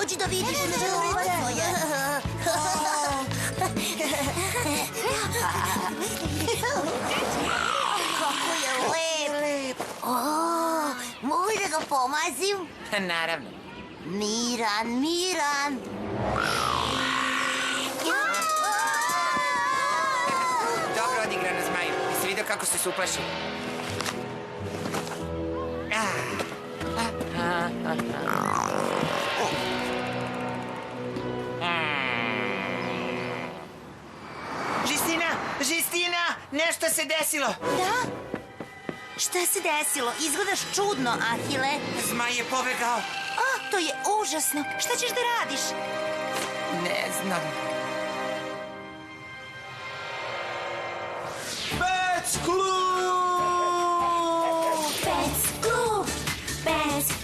Dođi da vidiš. Kako je lep. Mogu da ga pomazim? Naravno. Miran. Dobro odigrano, Zmaju. Jesi vidio kako si se uplašio? Žistina, nešto se desilo. Da? Šta se desilo? Izgledaš čudno, Ahile. Zmaj je pobegao. To je užasno. Šta ćeš da radiš? Ne znam. Pec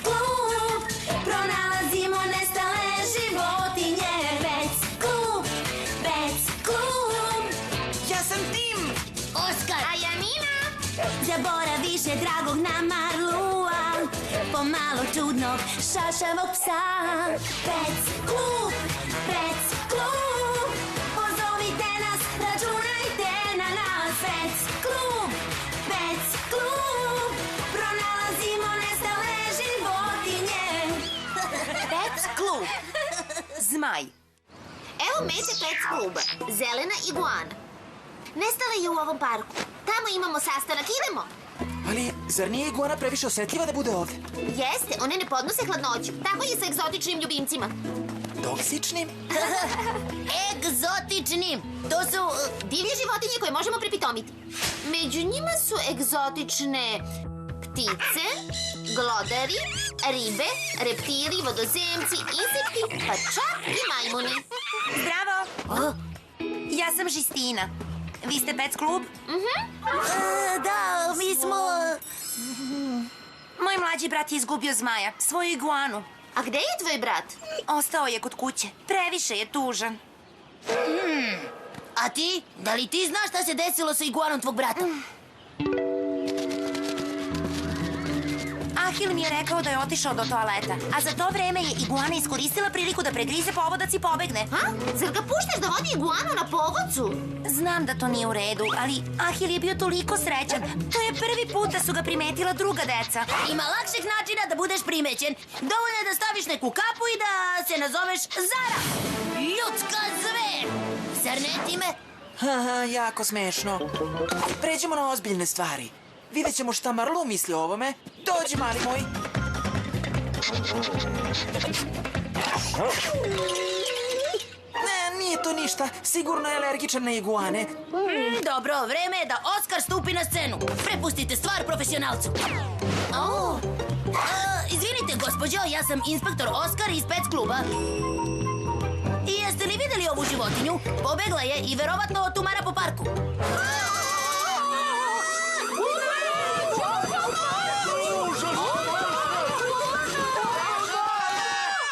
klub, pronalazimo nestale životinje. Pec klub. Ja sam Tim. Oskar. A ja Nina. Zaboraviše dragog na Marlua, pomalo čudnog šašavog psa. Pec klub, pozovite nas, računajte na nas. Pec klub, pronalazimo nestale životinje. Pec klub. Zmaj. Evo mete Pec kluba. Zelena iguana. Nestala je u ovom parku. Tamo imamo sastanak, idemo. Ali, zar nije iguana previše osetljiva da bude ovde? Jeste, one ne podnose hladnoću. Tako je sa egzotičnim ljubimcima. Toksičnim? Egzotičnim. To su... Divlje životinje koje možemo pripitomiti. Među njima su egzotične ptice, glodari, ribe, reptili, vodozemci, insekti, pa čak i majmuni. Zdravo. Ja sam Žistina. Vi ste Pec klub? Da, mi smo... Moj mlađi brat je izgubio Zmaja, svoju iguanu. A gde je tvoj brat? Ostao je kod kuće. Previše je tužan. A ti? Da li ti znaš šta se desilo sa iguanom tvog brata? Ahil mi je rekao da je otišao do toaleta, a za to vreme je iguana iskoristila priliku da pregrize povodac i pobegne. Zar ga puštaš da vodi iguanu na povodcu? Znam da to nije u redu, ali Ahil je bio toliko srećan. To je prvi put da su ga primetila druga deca. Ima lakšeg načina da budeš primećen. Dovoljno je da staviš neku kapu i da se nazoveš Zara. Ljudska zver. Zar ne, Time? Jako smešno. Pređemo na ozbiljne stvari. Vidjet ćemo šta Marlu misli o ovome. Dođi, mali moj. Ne, nije to ništa. Sigurno je alergičan na iguane. Dobro, vreme je da Oskar stupi na scenu. Prepustite stvar profesionalcu. Izvinite, gospođo, ja sam inspektor Oskar iz Pec kluba. I jeste li videli ovu životinju? Pobegla je i verovatno otumara po parku.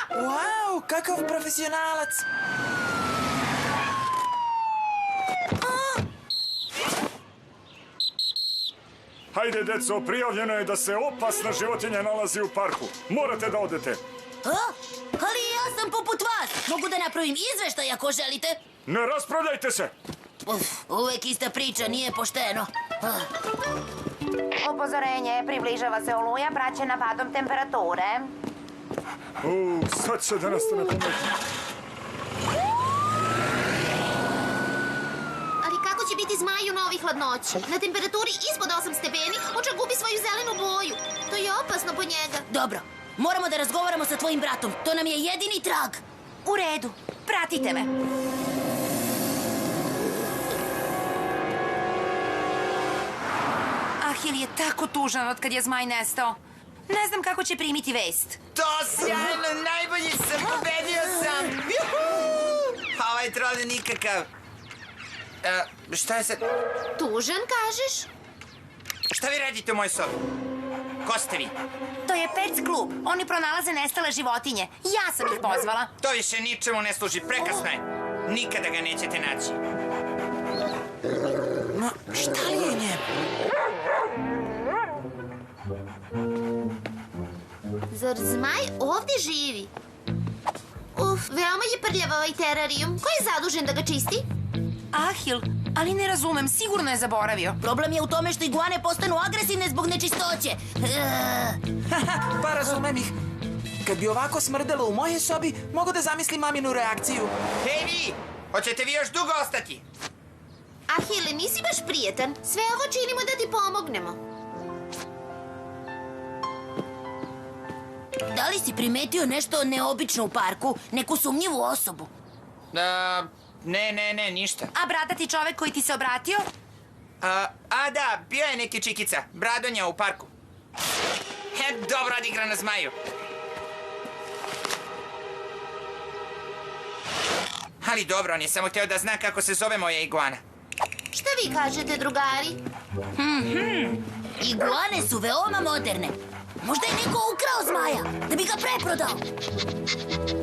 Wow, kakav profesionalac. Hajde, deco, prijavljeno je da se opasna životinja nalazi u parku. Morate da odete. Ali ja sam poput vas. Mogu da napravim izveštaj ako želite. Ne raspravljajte se! Uvek ista priča, nije pošteno. Upozorenje, približava se oluja praćena padom temperature. Sad će da nastane pametno. Ali kako će biti Zmaju na ovih hladnoći? Na temperaturi ispod 8 stepeni on čak gubi svoju zelenu boju. To je opasno po njega. Dobro, moramo da razgovaramo sa tvojim bratom. To nam je jedini trag. U redu, pratite me. Ahil je tako tužan od kad je Zmaj nestao. Ne znam kako će primiti vest. To sjajno, najbolji sam, pobedio sam. Ovaj trol je nikakav. Šta je sad? Tužan, kažeš? Šta vi radite u mojoj sobi? Ko ste vi? To je Pec klub. Oni pronalaze nestale životinje. Ja sam ih pozvala. To više ničemu ne služi, prekasno je. Nikada ga nećete naći. Ma, šta li je njemu? Zar Zmaj ovdje živi? Veoma je prljav ovaj terarijum. Ko je zadužen da ga čisti? Ahil, ali ne razumem, sigurno je zaboravio. Problem je u tome što iguane postanu agresivne zbog nečistoće. Pa razumem ih. Kad bi ovako smrdelo u moje sobi, mogu da zamislim maminu reakciju. Hej vi, hoćete vi još dugo ostati? Ahile, nisi baš prijetan. Sve ovo činimo da ti pomognemo. Da li si primetio nešto neobično u parku? Neku sumnjivu osobu? Ne, ništa. A bradati čovek koji ti se obratio? Da, bio je neki čikica, Bradonja u parku. Dobro odigrana zmaju. Ali dobro, on je samo hteo da zna kako se zove moja iguana. Šta vi kažete, drugari? Iguane su veoma moderne. Možda je neko ukrao zmaja, da bi ga preprodao.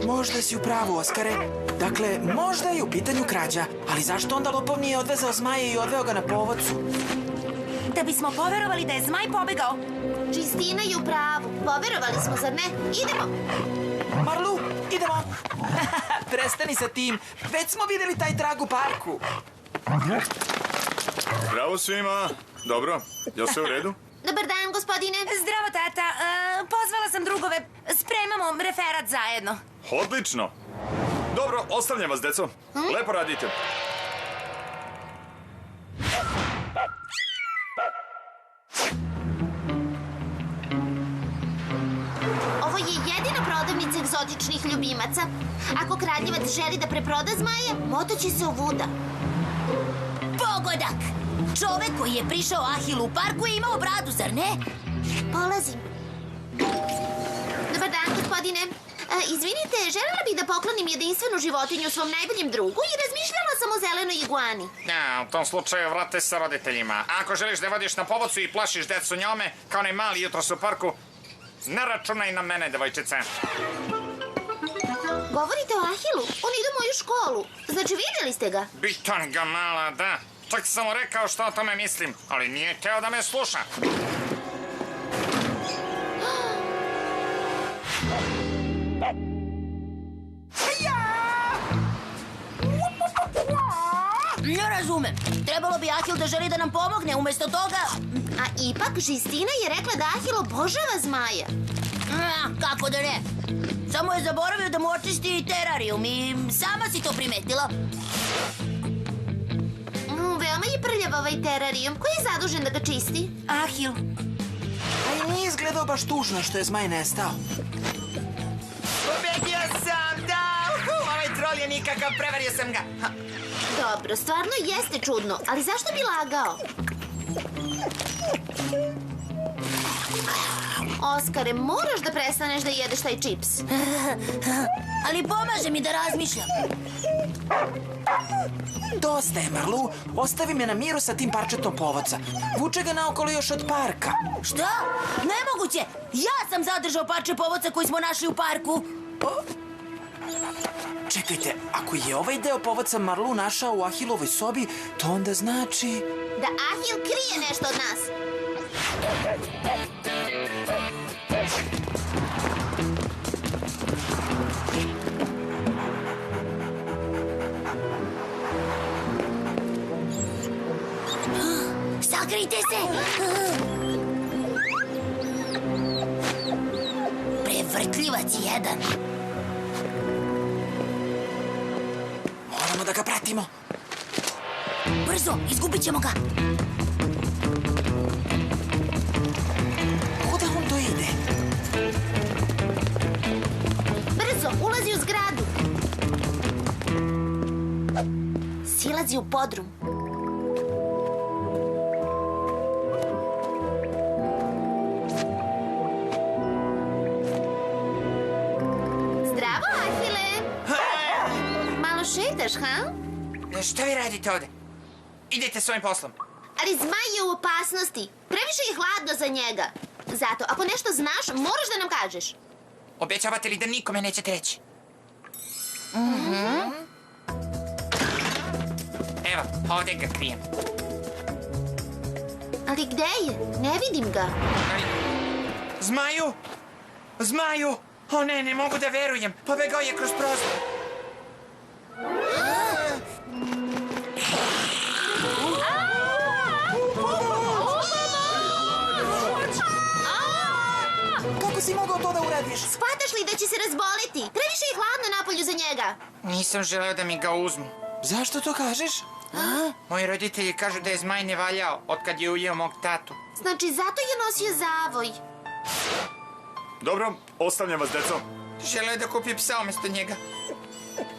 Možda si u pravu, Oskare. Dakle, možda je u pitanju krađa. Ali zašto onda lopov nije odvezao zmaje i odveo ga na povodcu? Da bismo poverovali da je zmaj pobegao. Čistina je u pravu. Poverovali smo, zar ne? Idemo. Marlu, idemo. Prestani sa tim. Već smo videli taj trag u parku. Bravo svima. Dobro, jel sve u redu? Dobar dan, gospodine. Zdravo, tata. Pozvala sam drugove. Spremamo referat zajedno. Odlično. Dobro, ostavljam vas, deco. Lepo radite. Ovo je jedina prodavnica egzotičnih ljubimaca. Ako kradljivac želi da preproda zmaje, motoće se ovuda. Pogodak! Čovek koji je prišao Ahilu u parku je imao bradu, zar ne? Polazim. Dobar dan, gospodine. Izvinite, želela bih da poklonim jedinstvenu životinju svom najboljem drugu i razmišljala sam o zelenoj iguani. U tom slučaju vrate sa roditeljima. Ako želiš da vodiš na povodcu i plašiš decu njome, kao onaj mali jutros u parku, ne računaj na mene, devojčice. Govorite o Ahilu? On ide u moju školu. Znači, vidjeli ste ga? Bitan ga mala, da. Čak sam mu rekao što o tome mislim, ali nije hteo da me sluša. Ne razumem. Trebalo bi Ahil da želi da nam pomogne, umesto toga... A ipak, Žistina je rekla da Ahil obožava zmaja. Kako da ne? Samo je zaboravio da mu očisti terarijum i sama si to primetila. Veoma je prljav ovaj terarijum. Ko je zadužen da ga čisti? Ahil. A i nije izgledao baš tužno što je zmaj nestao. Pobedio sam, da! Ovaj trol je nikakav, prevario sam ga. Dobro, stvarno jeste čudno, ali zašto bi lagao? Oskare, moraš da prestaneš da jedeš taj čips. Ali pomaže mi da razmišljam. Dosta je, Marlu. Ostavi me na miru sa tim parčetom povodca. Vuče ga naokolo još od parka. Šta? Nemoguće! Ja sam zadržao parče povodca koji smo našli u parku. Čekajte, ako je ovaj deo povodca Marlu našao u Ahilovoj sobi, to onda znači... Da Ahil krije nešto od nas. Sakrite se! Prevrtljivac jedan. Moramo da ga pratimo. Brzo, izgubit ćemo ga. Kuda on to ide? Brzo, ulazi u zgradu. Silazi u podrum. Zdravo, Ahile. Malo šetaš, ha? Šta vi radite ovde? Idete svojim poslom. Ali zmaj je u opasnosti. Previše je hladno za njega. Zato, ako nešto znaš, moraš da nam kažeš. Obećavate li da nikome nećete reći? Evo, ovde ga krijem. Ali gde je? Ne vidim ga. Zmaju! Zmaju! O ne, ne mogu da verujem. Pobegao je kroz prozor. Kako si mogao to da uradiš? Shvataš li da će se razboliti? Previše je hladno napolju za njega. Nisam želeo da mi ga uzmu. Zašto to kažeš? Moji roditelji kažu da je zmaj ne valjao otkad je ujeo mog tatu. Znači, zato je nosio zavoj. Dobro, ostavljam vas, deco. Želeo je da kupi psa umjesto njega.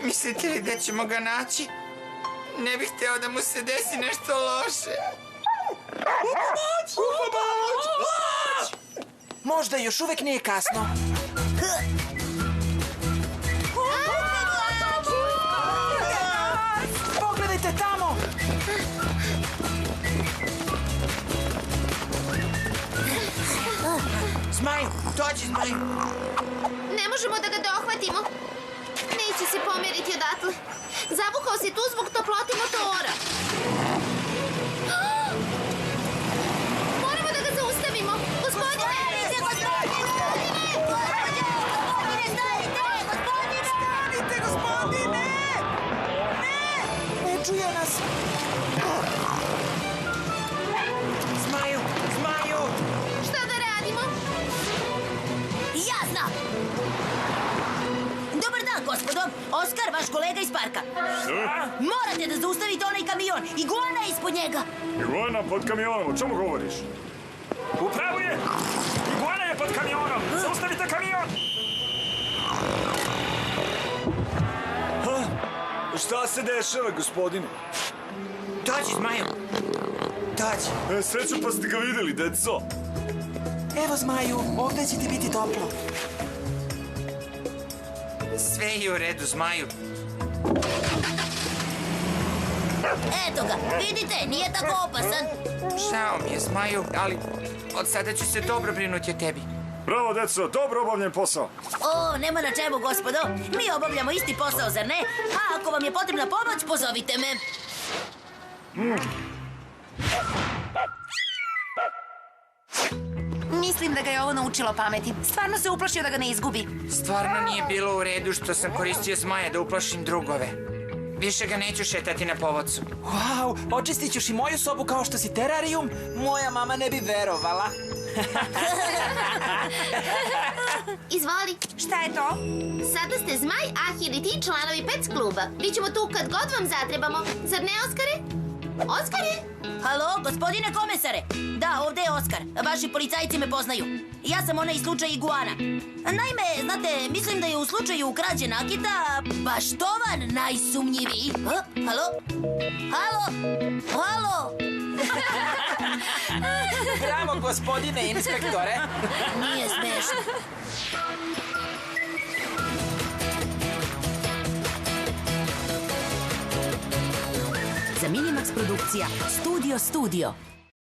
Mislite li da ćemo ga naći? Ne bih hteo da mu se desi nešto loše. Možda još uvek nije kasno. Pogledajte tamo! Zmaju, dođi, Zmaju. Ne možemo da ga dohvatimo. Neće se pomeriti odatle. Zavukao se tu zbog toplote motora. Moramo da ga zaustavimo. Gospodine! Stanite, gospodine! Ne čuje nas! Zmaju, Zmaju! Šta da radimo? Ja znam! Dobar dan, gospodo! Oskar, vaš kolega iz parka. Morate da zaustavite onaj kamion. Iguana je ispod njega. Iguana pod kamionom, o čemu govoriš? Upravo je! Iguana je pod kamionom! Zaustavite kamion! Šta se dešava, gospodine? Dođi, Zmaju. Dođi. Sreću pa ste ga videli, deco. Evo, Zmaju, ovdje će ti biti toplo. Sve je u redu, Zmaju. Eto ga, vidite, nije tako opasan. Žao mi je, Zmaju, ali od sada ću se dobro brinuti o tebi. Bravo, deco, dobro obavljen posao. O, nema na čemu, gospodo. Mi obavljamo isti posao, zar ne? A ako vam je potrebna pomoć, pozovite me. Mislim da ga je ovo naučilo pameti. Stvarno se uplašio da ga ne izgubi. Stvarno nije bilo u redu što sam koristio Zmaja da uplašim drugove. Više ga neću šetati na povodcu. Wow, očistit ćeš i moju sobu kao što si terarijum? Moja mama ne bi verovala. Izvoli. Šta je to? Sada ste Zmaj, Ahir i ti članovi Pec kluba. Bićemo tu kad god vam zatrebamo. Zar ne, Oskare? Oskare? Halo, gospodine komesare. Da, ovde je Oskar. Vaši policajci me poznaju. Ja sam onaj slučaj Iguana. Naime, znate, mislim da je u slučaju krađe nakita baš tovan najsumnjiviji. Halo? Halo? Halo? Bravo, gospodine inspektore. Nije smešno. Za Minimax produkcija Studio.